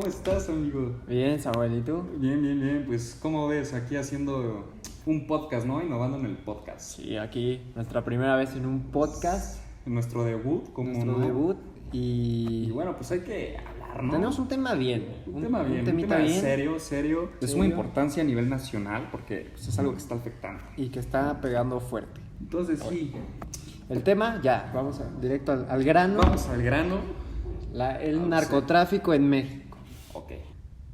¿Cómo estás, amigo? Bien, Samuel, ¿y tú? Bien. Pues, ¿cómo ves? Aquí haciendo un podcast, ¿no? Innovando en el podcast. Sí, aquí nuestra primera vez en un podcast, Nuestro debut, como nuestro no. debut Y y bueno, pues hay que hablar, ¿no? tenemos un tema bien, un tema temita bien serio, de suma importancia a nivel nacional, porque pues, es algo que está afectando. y que está pegando fuerte. Entonces, sí, El tema, ya, vamos directo al grano, vamos al grano. el narcotráfico en México. Ok.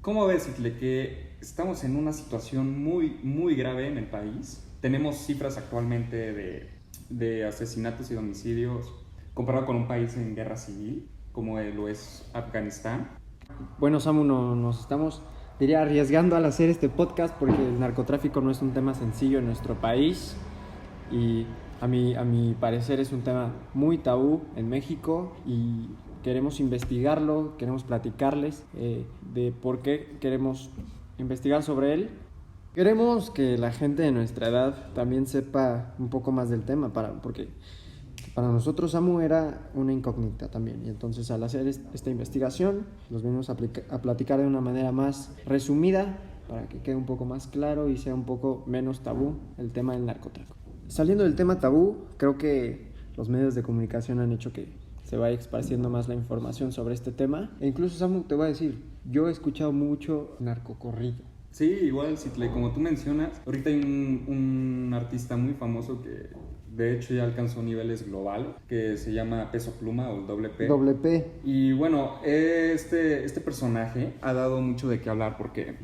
¿Cómo ves, Itle, que estamos en una situación muy grave en el país? Tenemos cifras actualmente de asesinatos y homicidios comparado con un país en guerra civil, como lo es Afganistán. Bueno, Samu, nos estamos, diría, arriesgando al hacer este podcast porque el narcotráfico no es un tema sencillo en nuestro país y a mi parecer es un tema muy tabú en México y queremos investigarlo, queremos platicarles de por qué queremos investigar sobre él. Queremos que la gente de nuestra edad también sepa un poco más del tema, porque para nosotros Samu era una incógnita también. Y entonces al hacer esta investigación nos venimos a platicar de una manera más resumida para que quede un poco más claro y sea un poco menos tabú el tema del narcotráfico. Saliendo del tema tabú, creo que los medios de comunicación han hecho que se vaya esparciendo más la información sobre este tema. E incluso, Samu, te voy a decir, yo he escuchado mucho narcocorrido. Sí, igual, Citle, como tú mencionas, ahorita hay un artista muy famoso que de hecho ya alcanzó niveles global, que se llama Peso Pluma o el Doble P. Doble P. Y bueno, este personaje ha dado mucho de qué hablar porque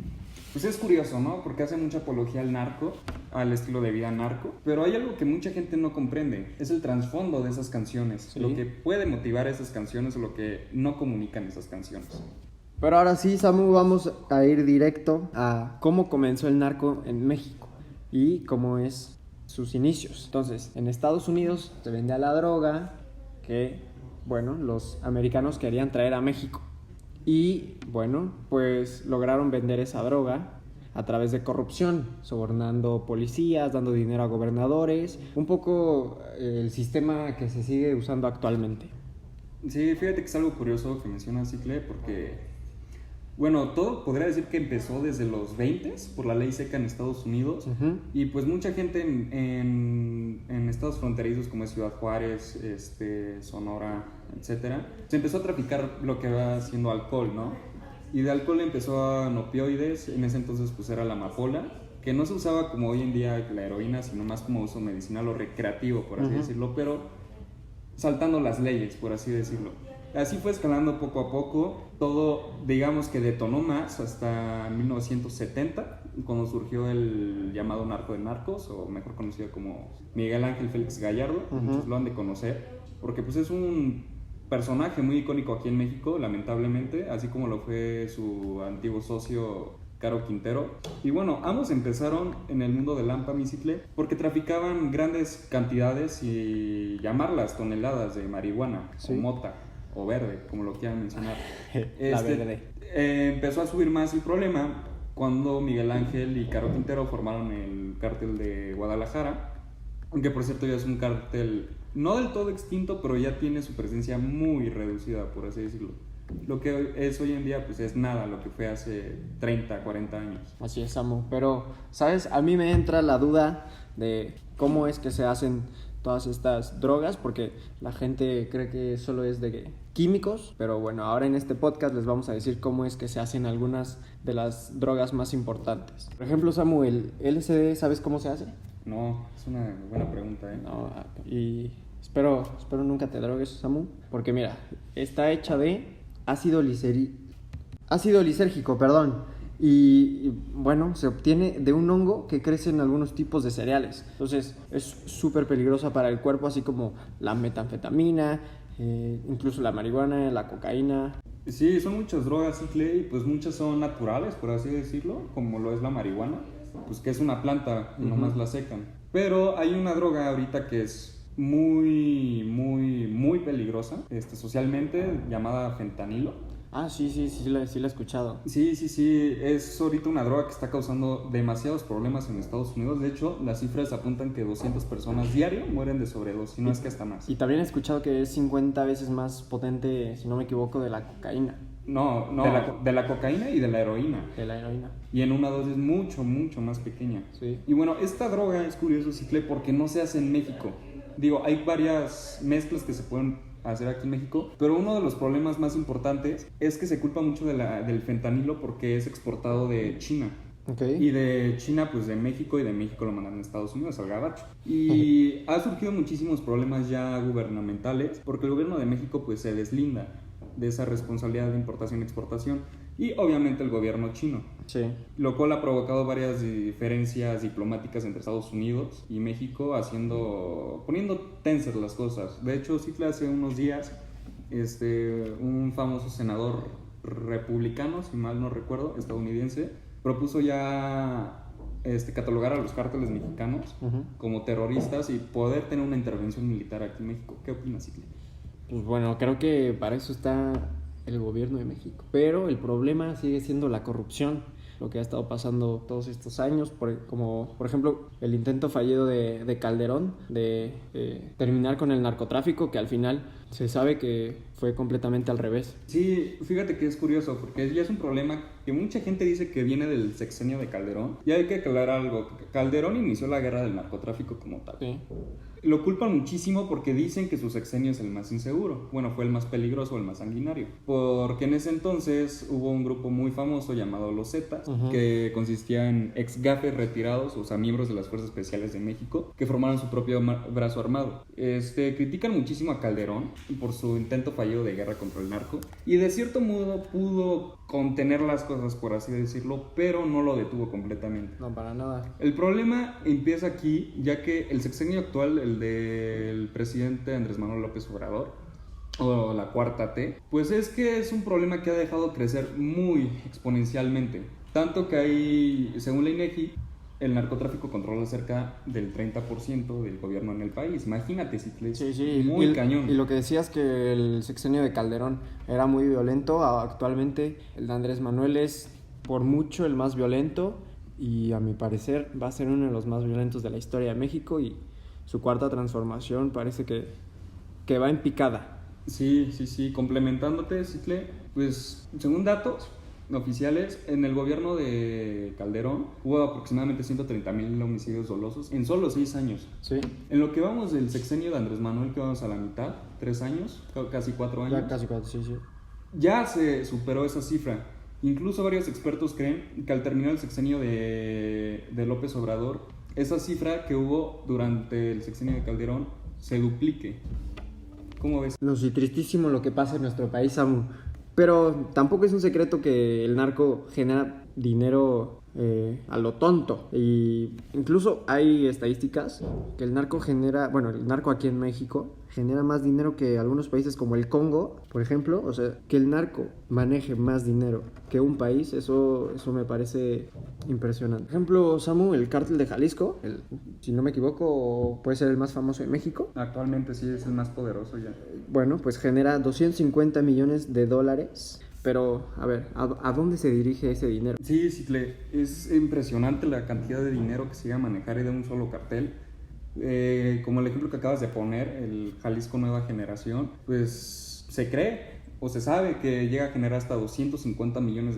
pues es curioso, ¿no? Porque hace mucha apología al narco, al estilo de vida narco, pero hay algo que mucha gente no comprende, es el trasfondo de esas canciones, Sí. lo que puede motivar esas canciones o lo que no comunican esas canciones. Pero ahora sí, Samu, vamos a ir directo a cómo comenzó el narco en México y cómo es sus inicios. Entonces, en Estados Unidos se vendía la droga que, bueno, los americanos querían traer a México. Y, bueno, pues lograron vender esa droga a través de corrupción, sobornando policías, dando dinero a gobernadores, un poco el sistema que se sigue usando actualmente. Sí, fíjate que es algo curioso que mencionas, Cicle, porque bueno, todo podría decir que empezó desde los 20s por la ley seca en Estados Unidos. Uh-huh. Y pues mucha gente en estados fronterizos como es Ciudad Juárez, Sonora, etcétera, se empezó a traficar lo que va siendo alcohol, ¿no? Y de alcohol empezó a opioides, en ese entonces pues era la amapola, que no se usaba como hoy en día la heroína, sino más como uso medicinal o recreativo, por así decirlo, pero saltando las leyes, por así decirlo. Así fue escalando poco a poco, todo digamos que detonó más hasta 1970, cuando surgió el llamado narco de narcos, o mejor conocido como Miguel Ángel Félix Gallardo, muchos lo han de conocer, porque pues es un personaje muy icónico aquí en México, lamentablemente, así como lo fue su antiguo socio Caro Quintero. Y bueno, ambos empezaron en el mundo del AMPA, Micitle, porque traficaban grandes cantidades y llamarlas toneladas de marihuana, Sí. o mota, o verde, como lo quieran mencionar. La verde. Empezó a subir más el problema cuando Miguel Ángel y Caro Quintero formaron el cártel de Guadalajara, que por cierto ya es un cártel no del todo extinto, pero ya tiene su presencia muy reducida, por así decirlo. Lo que es hoy en día pues es nada lo que fue hace 30, 40 años. Así es, Samu. Pero, ¿sabes? A mí me entra la duda de cómo es que se hacen todas estas drogas, porque la gente cree que solo es de químicos, pero bueno, ahora en este podcast les vamos a decir cómo es que se hacen algunas de las drogas más importantes. Por ejemplo, Samu, el LSD, ¿sabes cómo se hace? No, es una buena pregunta, ¿eh? No, y espero nunca te drogues, Samu, porque mira, está hecha de ácido lisérgico, perdón. Y bueno, se obtiene de un hongo que crece en algunos tipos de cereales. Entonces es súper peligrosa para el cuerpo, así como la metanfetamina, incluso la marihuana, la cocaína. Sí, son muchas drogas, Cicle, y pues muchas son naturales, por así decirlo, como lo es la marihuana, pues que es una planta y nomás la secan. Pero hay una droga ahorita que es muy peligrosa, socialmente, llamada fentanilo. Ah, sí la he escuchado. Sí, es ahorita una droga que está causando demasiados problemas en Estados Unidos. De hecho, las cifras apuntan que 200 personas diario mueren de sobredosis, si no es que hasta más. Y también he escuchado que es 50 veces más potente, si no me equivoco, de la cocaína. No, de la cocaína y de la heroína. de la heroína. Y en una dosis mucho, mucho más pequeña. Sí. Y bueno, esta droga es curioso, Cicle, porque no se hace en México. Digo, hay varias mezclas que se pueden hacer aquí en México, pero uno de los problemas más importantes es que se culpa mucho del fentanilo porque es exportado de China. Okay. Y de China, pues de México, y de México lo mandan a Estados Unidos, al gabacho. Y ha surgido muchísimos problemas ya gubernamentales, porque el gobierno de México pues se deslinda de esa responsabilidad de importación y exportación, y obviamente el gobierno chino. Sí. Lo cual ha provocado varias diferencias diplomáticas entre Estados Unidos y México, poniendo tensas las cosas. De hecho, sí que hace unos días, un famoso senador republicano, si mal no recuerdo, estadounidense, propuso ya catalogar a los cárteles mexicanos como terroristas y poder tener una intervención militar aquí en México. ¿Qué opinas, Cicle? Pues bueno, creo que para eso está el gobierno de México. Pero el problema sigue siendo la corrupción, lo que ha estado pasando todos estos años, como por ejemplo el intento fallido de Calderón de terminar con el narcotráfico, que al final se sabe que fue completamente al revés. Sí, fíjate que es curioso, porque ya es un problema que mucha gente dice que viene del sexenio de Calderón. Y hay que aclarar algo, Calderón inició la guerra del narcotráfico como tal. Sí. Lo culpan muchísimo porque dicen que su sexenio es el más inseguro. Bueno, fue el más peligroso, el más sanguinario. Porque en ese entonces hubo un grupo muy famoso llamado Los Zetas, que consistía en ex gafes retirados, o sea, miembros de las Fuerzas Especiales de México, que formaron su propio brazo armado. Critican muchísimo a Calderón por su intento fallido de guerra contra el narco, y de cierto modo pudo contener las cosas, por así decirlo, pero no lo detuvo completamente. No, para nada. El problema empieza aquí, ya que el sexenio actual, el del presidente Andrés Manuel López Obrador, o la cuarta T, pues es que es un problema que ha dejado crecer muy exponencialmente. Tanto que hay, según la INEGI, el narcotráfico controla cerca del 30% del gobierno en el país. Imagínate, si Sí, muy cañón. Y lo que decías, que el sexenio de Calderón era muy violento, actualmente el de Andrés Manuel es por mucho el más violento, y a mi parecer va a ser uno de los más violentos de la historia de México, y su cuarta transformación parece que va en picada. Sí, complementándote, Cicle, pues según datos oficiales, en el gobierno de Calderón hubo aproximadamente 130,000 homicidios dolosos en solo 6 años. Sí. En lo que vamos del sexenio de Andrés Manuel, que vamos a la mitad, 3 años, casi 4 años. Ya casi 4, sí. Ya se superó esa cifra. Incluso varios expertos creen que al terminar el sexenio de López Obrador, esa cifra que hubo durante el sexenio de Calderón se duplique. ¿Cómo ves? No, sí, tristísimo lo que pasa en nuestro país, Samu. Pero tampoco es un secreto que el narco genera dinero a lo tonto. Y incluso hay estadísticas que el narco aquí en México genera más dinero que algunos países como el Congo, por ejemplo. O sea, que el narco maneje más dinero que un país, eso me parece impresionante. Por ejemplo, Samu, el cártel de Jalisco, si no me equivoco, puede ser el más famoso de México. Actualmente sí es el más poderoso ya. Bueno, pues genera $250 millones. Pero, a ver, ¿a dónde se dirige ese dinero? Sí, Cicle, es impresionante la cantidad de dinero que se llega a manejar de un solo cartel. Como el ejemplo que acabas de poner, el Jalisco Nueva Generación, pues se cree o se sabe que llega a generar hasta $250 millones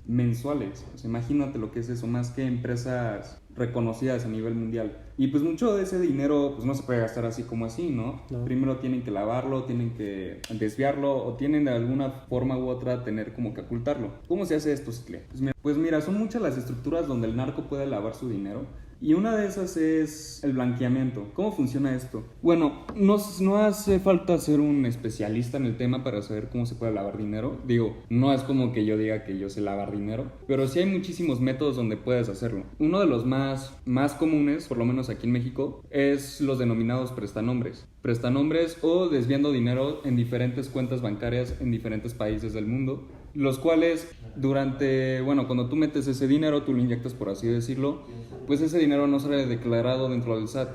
mensuales. O sea, imagínate lo que es eso, más que empresas reconocidas a nivel mundial. Y pues mucho de ese dinero pues no se puede gastar así como así, ¿no? Primero tienen que lavarlo, tienen que desviarlo, o tienen de alguna forma u otra tener como que ocultarlo. ¿Cómo se hace esto, Cicle? Pues mira, son muchas las estructuras donde el narco puede lavar su dinero. Y una de esas es el blanqueamiento. ¿Cómo funciona esto? Bueno, no hace falta ser un especialista en el tema para saber cómo se puede lavar dinero. Digo, no es como que yo diga que yo sé lavar dinero, pero sí hay muchísimos métodos donde puedes hacerlo. Uno de los más comunes, por lo menos aquí en México, es los denominados prestanombres. Prestanombres o desviando dinero en diferentes cuentas bancarias en diferentes países del mundo, los cuales cuando tú metes ese dinero, tú lo inyectas, por así decirlo, pues ese dinero no sale declarado dentro del SAT.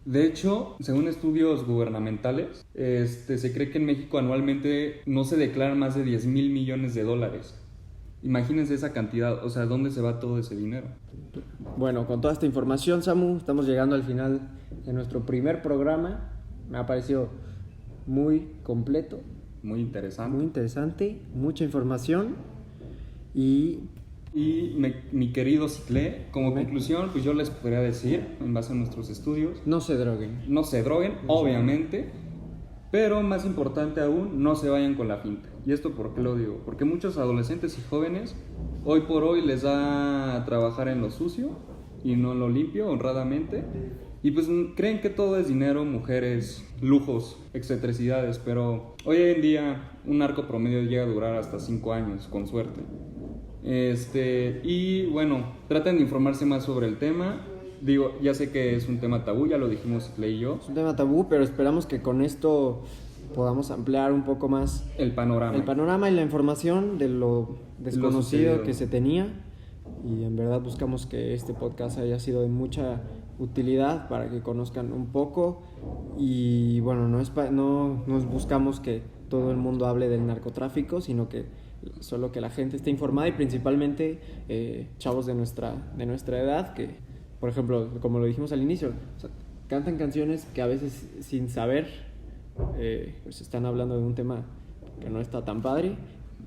De hecho, según estudios gubernamentales, se cree que en México anualmente no se declaran más de $10,000 millones. Imagínense esa cantidad, o sea, ¿dónde se va todo ese dinero? Bueno, con toda esta información, Samu, estamos llegando al final de nuestro primer programa. Me ha parecido muy completo, muy interesante. Muy interesante, mucha información y Y mi querido Ciclé, como conclusión, pues yo les podría decir, en base a nuestros estudios, no se droguen. no se droguen, obviamente, pero más importante aún, no se vayan con la finta. ¿Y esto por qué lo digo? Porque muchos adolescentes y jóvenes, hoy por hoy les da a trabajar en lo sucio y no en lo limpio, honradamente. Y pues creen que todo es dinero, mujeres, lujos, excentricidades, pero hoy en día un narco promedio llega a durar hasta 5 años, con suerte. Y bueno, traten de informarse más sobre el tema. Digo, ya sé que es un tema tabú, ya lo dijimos Clay y yo. Es un tema tabú, pero esperamos que con esto podamos ampliar un poco más El panorama y la información de lo desconocido sucedido. que se tenía. Y en verdad buscamos que este podcast haya sido de mucha utilidad para que conozcan un poco. Y bueno, no buscamos que todo el mundo hable del narcotráfico, sino que solo que la gente esté informada y principalmente chavos de nuestra edad que, por ejemplo, como lo dijimos al inicio, o sea, cantan canciones que a veces sin saber pues están hablando de un tema que no está tan padre.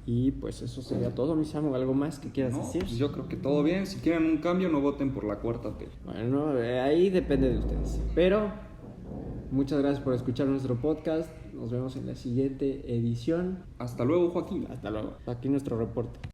Y pues eso sería todo, mi Samu. ¿Algo más que quieras decir? Pues yo creo que todo bien. Si quieren un cambio, no voten por la cuarta T. Bueno, ahí depende de ustedes. Pero muchas gracias por escuchar nuestro podcast. Nos vemos en la siguiente edición. Hasta luego, Joaquín. Hasta luego. Aquí nuestro reporte.